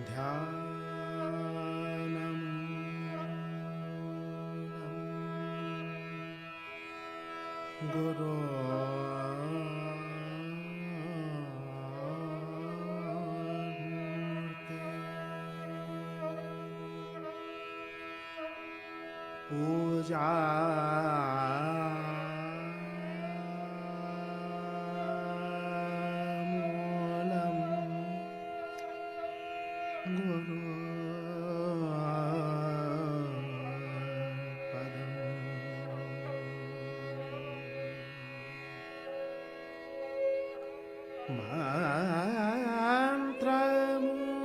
ध्यानमूलं गुरोर्मूर्ते पूजा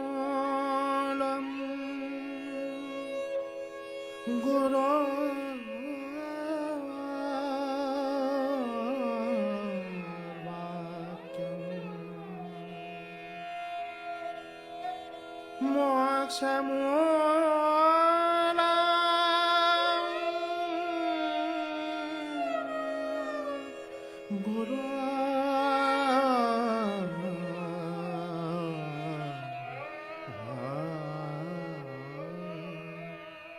मंत्रमूलं गुरोर्वाक्यम् मोक्षमूलं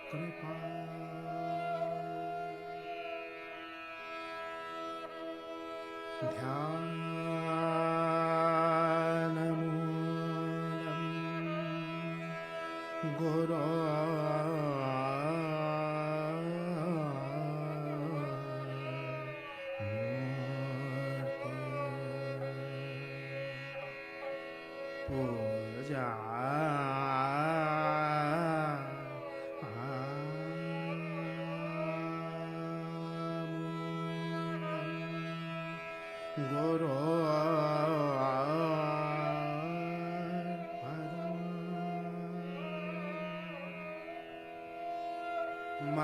कृपा ध्यानमूलं गुरोर्मूर्ते पूजा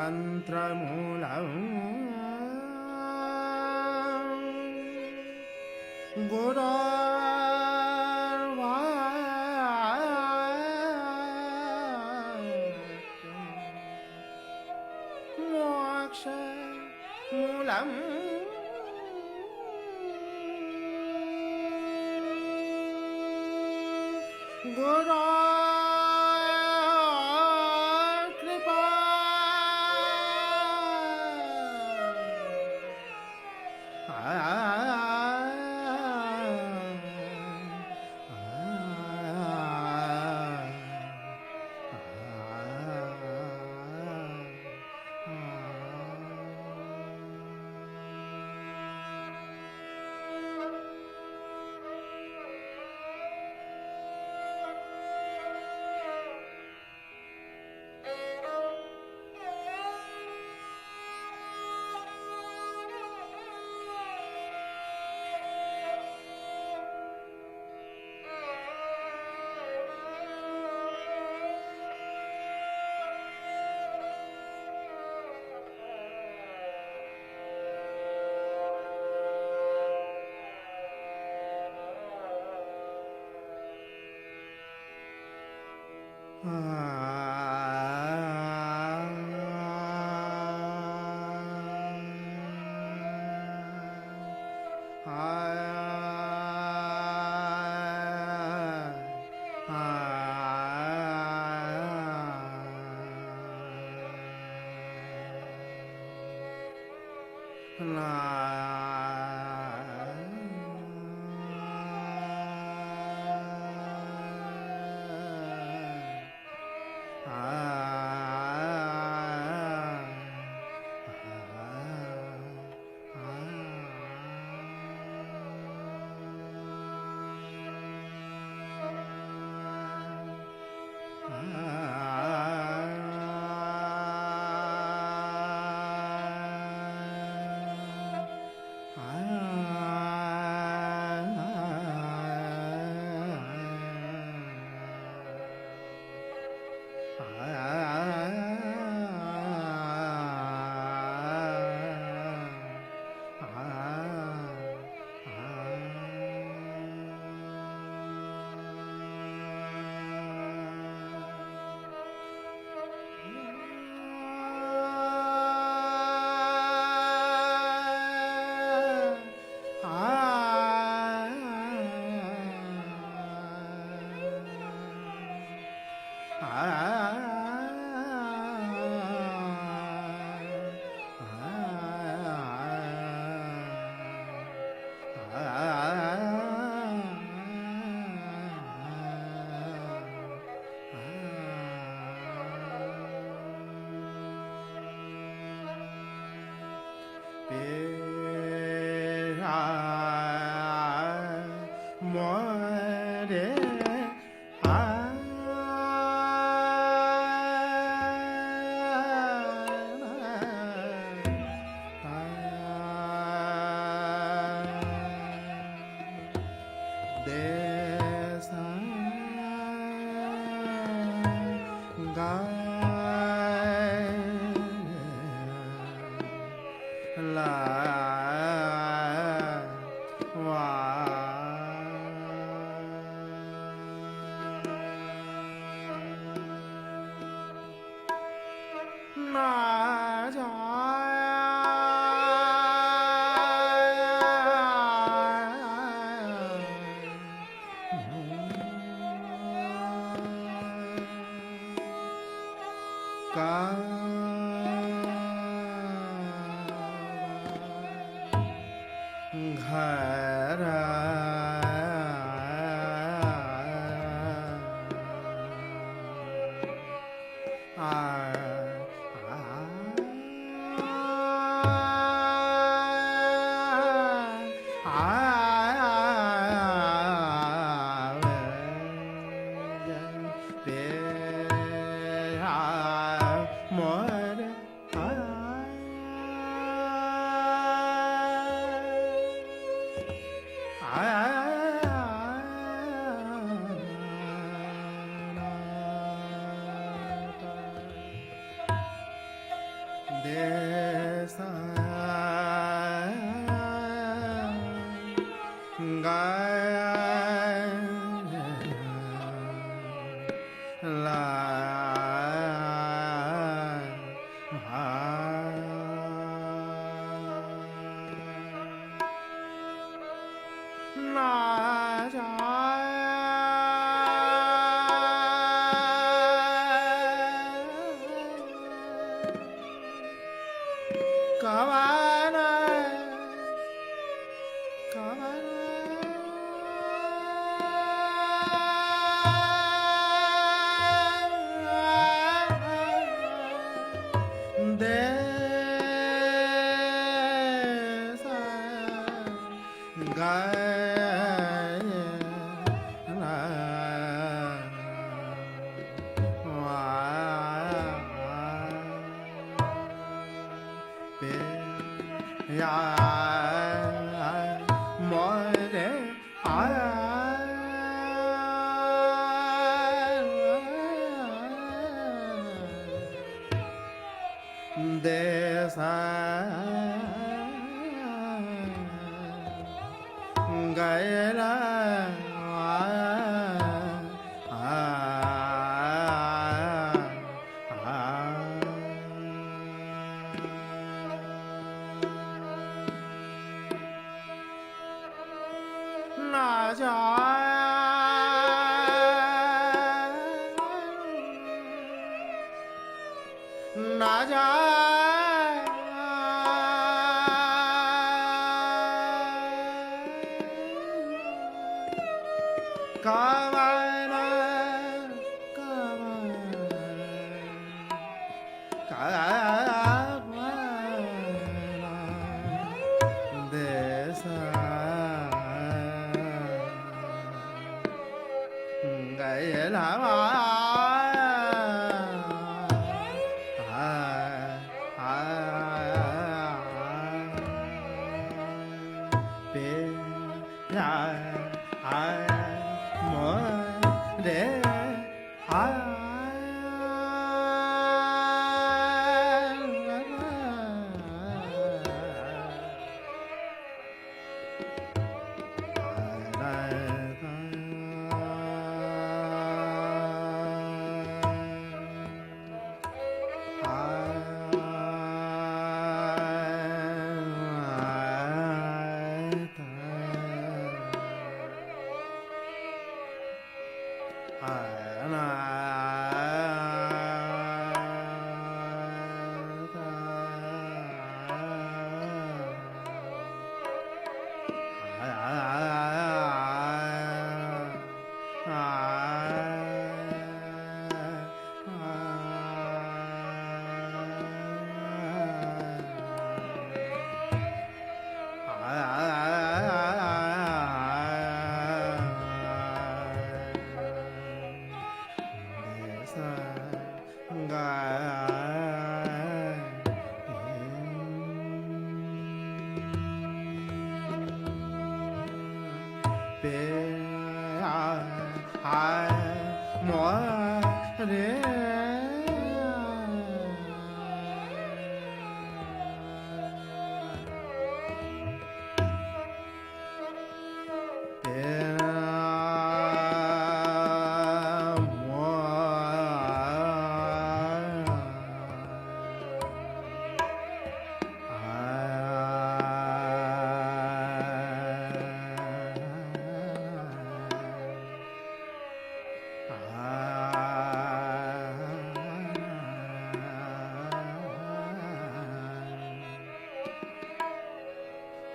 मंत्रमूलं गुरोर्वाक्यम् मोक्षमूलं गुरोर्कृपा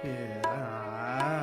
Yeah.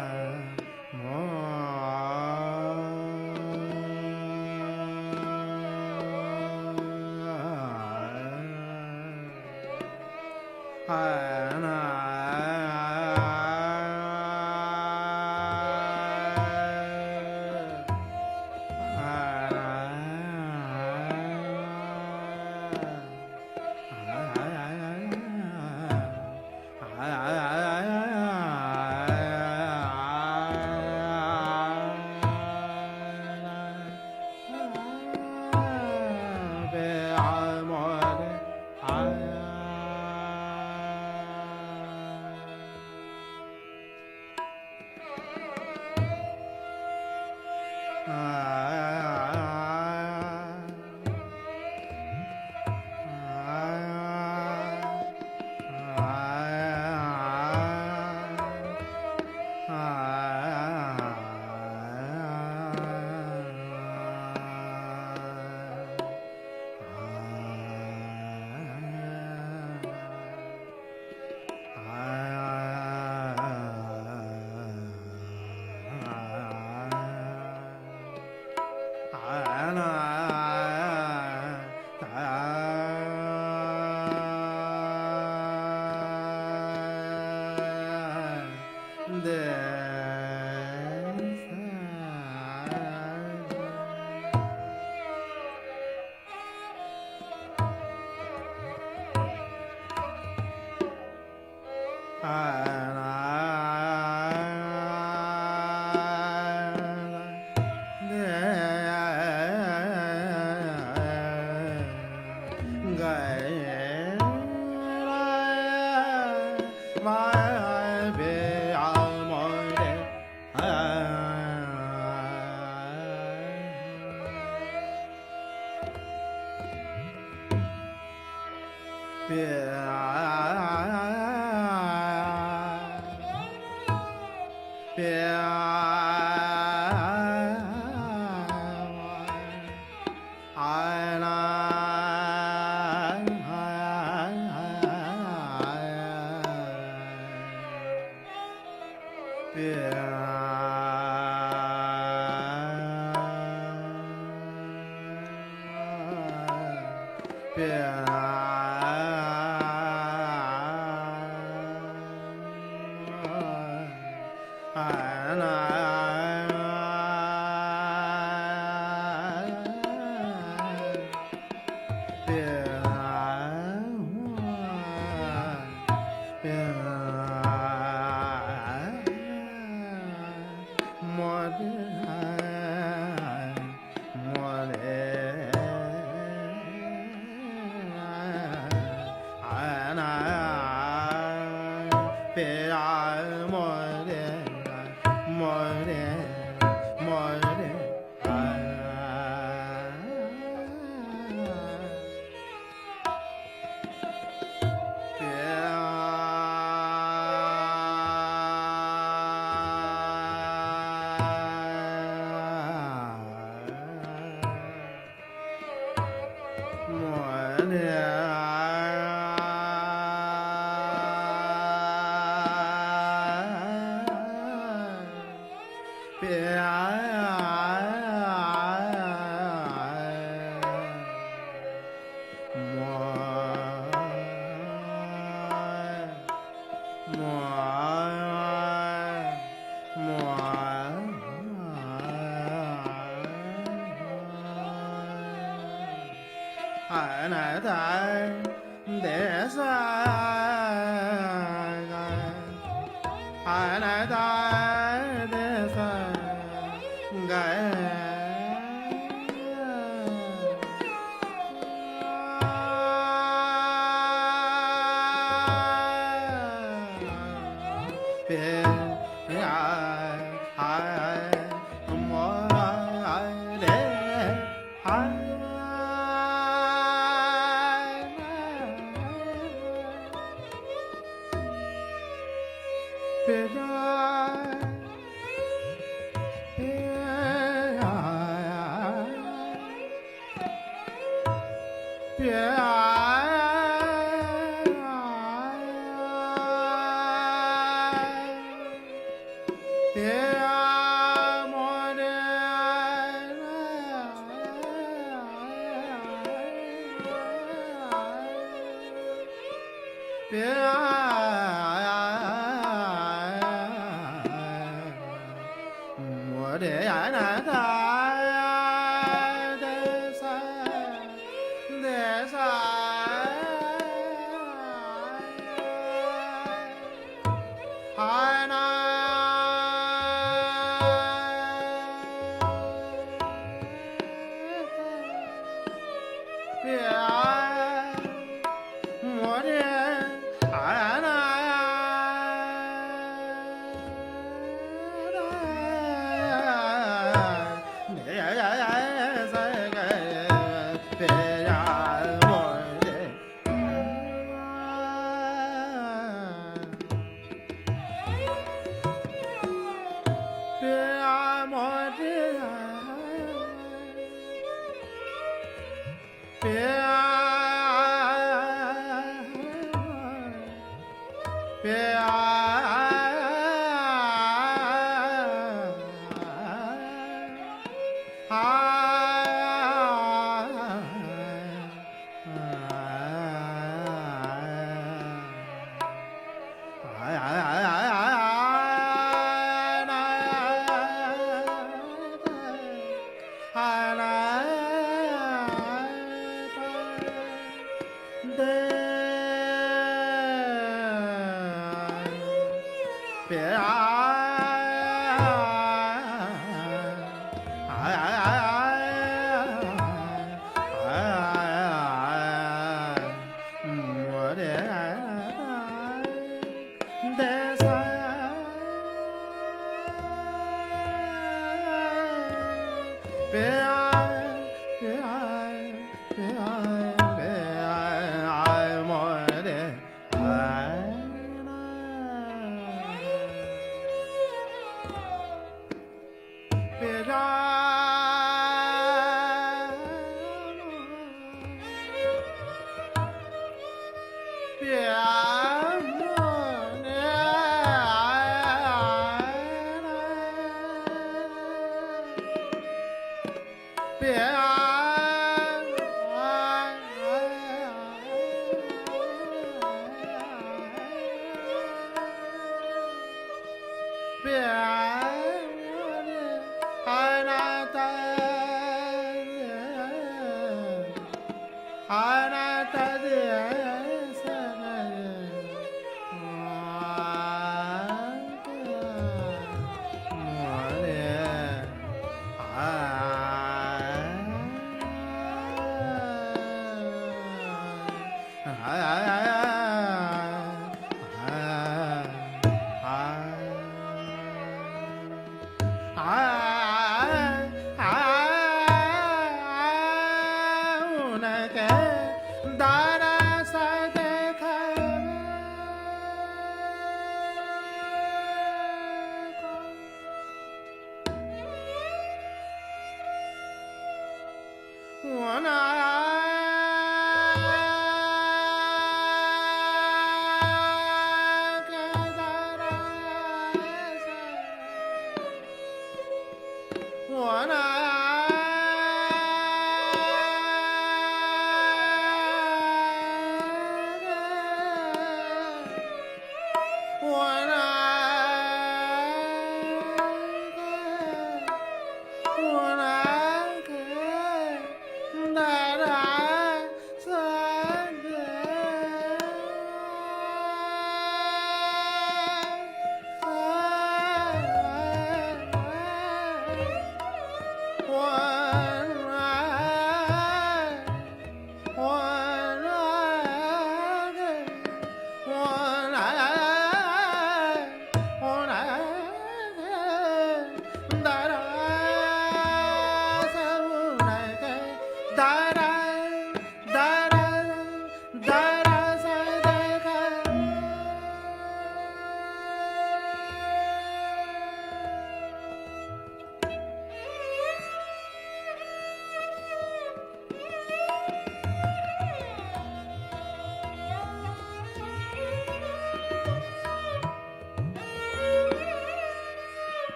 别莫的别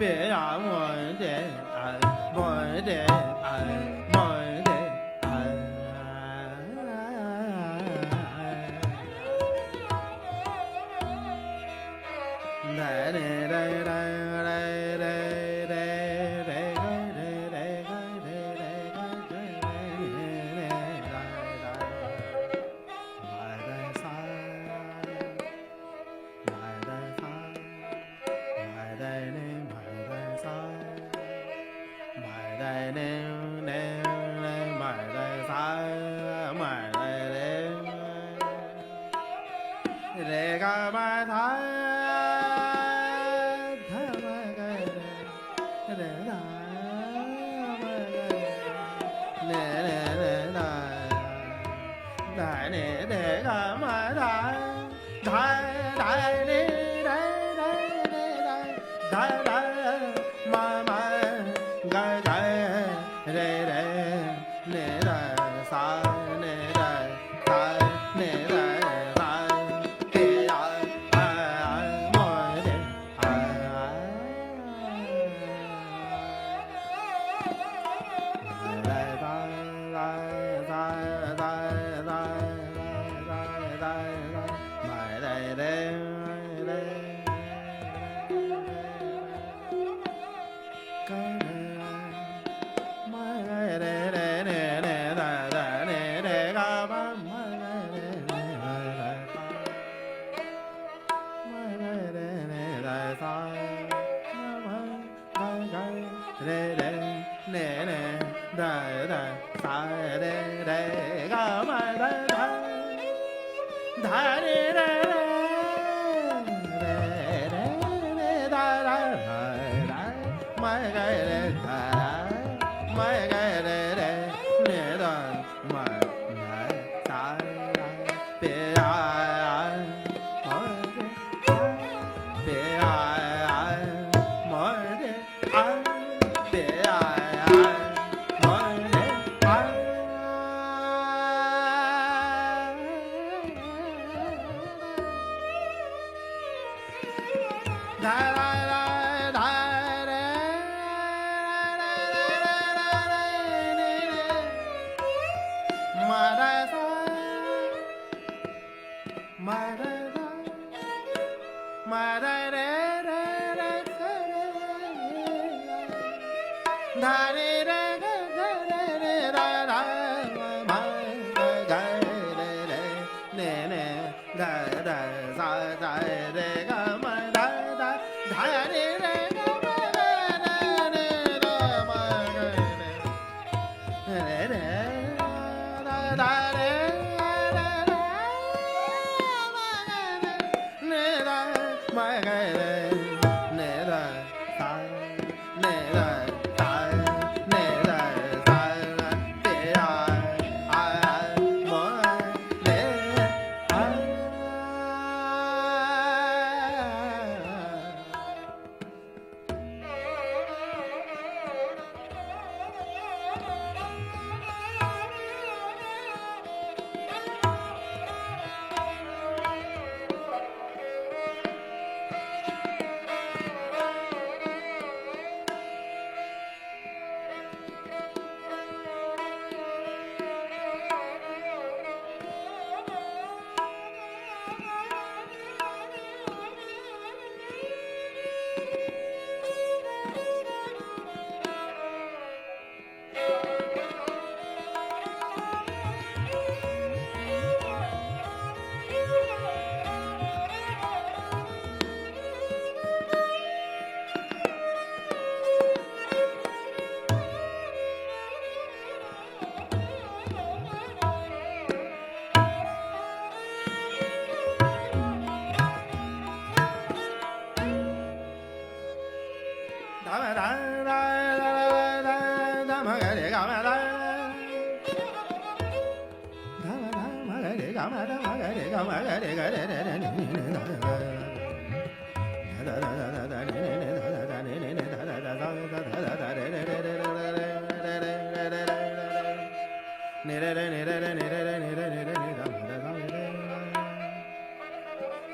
别让我的爱，我的爱，我的爱。来来来来来来来。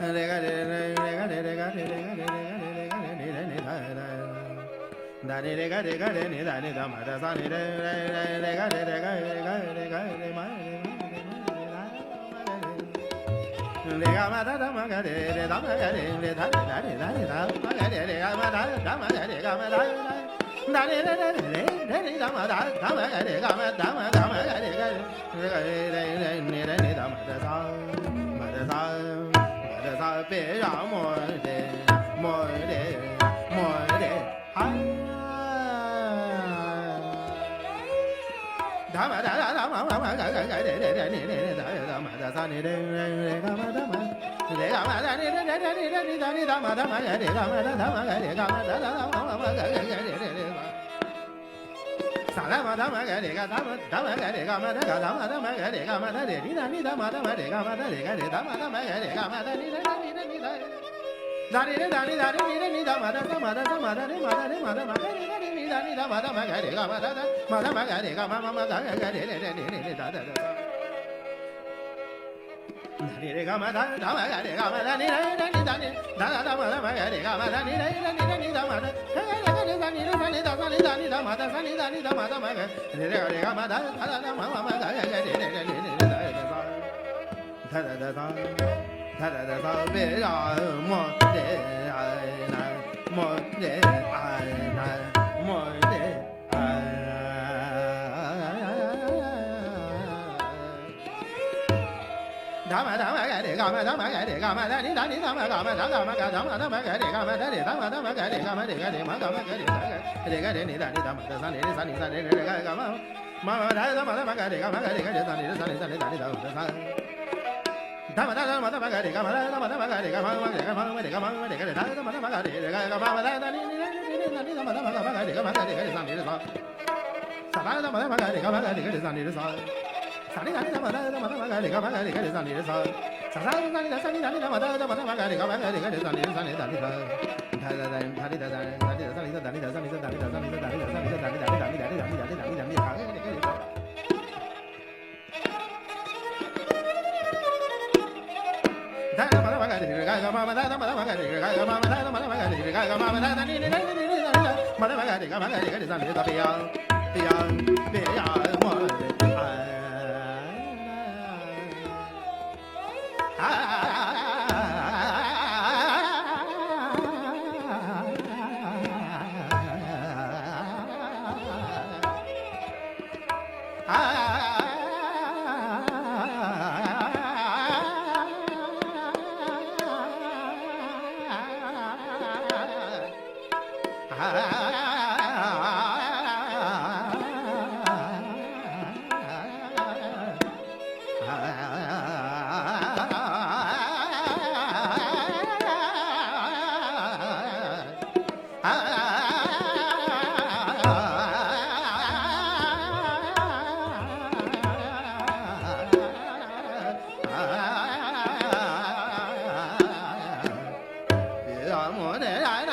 Re ga re ga re ga re ga re ga re ga re ga re ga re ga re ga re ga re ga re da ni re ga re ga re ni da ni da ma da sa ni re re re re ga re re ga re ga re ga re ma re re ga ma da ma ga re re da ma ga re re da da re da re da ma ga re re ga ma da ma ga re ga ma da da re re re re re re da ma da ma ga re ga ma da ma ga re ga re re re ni re ni da ma da sa别让我的哎他妈的他妈妈个个个的你他妈的啥你的干嘛的嘛你干嘛的你他妈的嘛个你干嘛的他妈个你干嘛的他妈个个的啥他妈他妈个你干他妈个你干嘛的他妈他妈个你干嘛的你他妈他妈你干嘛的你个你他妈他妈个你干嘛的你da ni da ni da ni da ma da ma da ma da ni ma da ni ma da ma ga ni da ni da ma da ma ga ni ga ma da ma da ma ga ni ga ma ma ga ga ni da da ni re ga ma da ma ga ni ga ma da ni da ni da ma da ma ga ni ga ma da ni da ma da ga ga ni da ni da ma da sa ni da ma da ma ga ni ga ma da ma ma ga ga ni da da da他的他别让莫的爱难，莫的爱难，莫的爱。他妈个的干嘛？他妈个的干嘛？你他妈干嘛？他妈干他妈个的干嘛？他妈个的干嘛？这个的嘛干嘛个的这个的你他妈的三你这个干嘛？妈妈他妈个的干嘛个的个的三你三。他妈的嘛个的干嘛？他妈个的干嘛？这个嘛这个嘛这个的他妈个的这个干嘛？你他妈个的干嘛？这个三你三。啥他妈个的干嘛？这个三你三。啥你他妈个的干嘛？这个三你三。啥他妈个的三你他妈个的干嘛？这个三你三。别让我的爱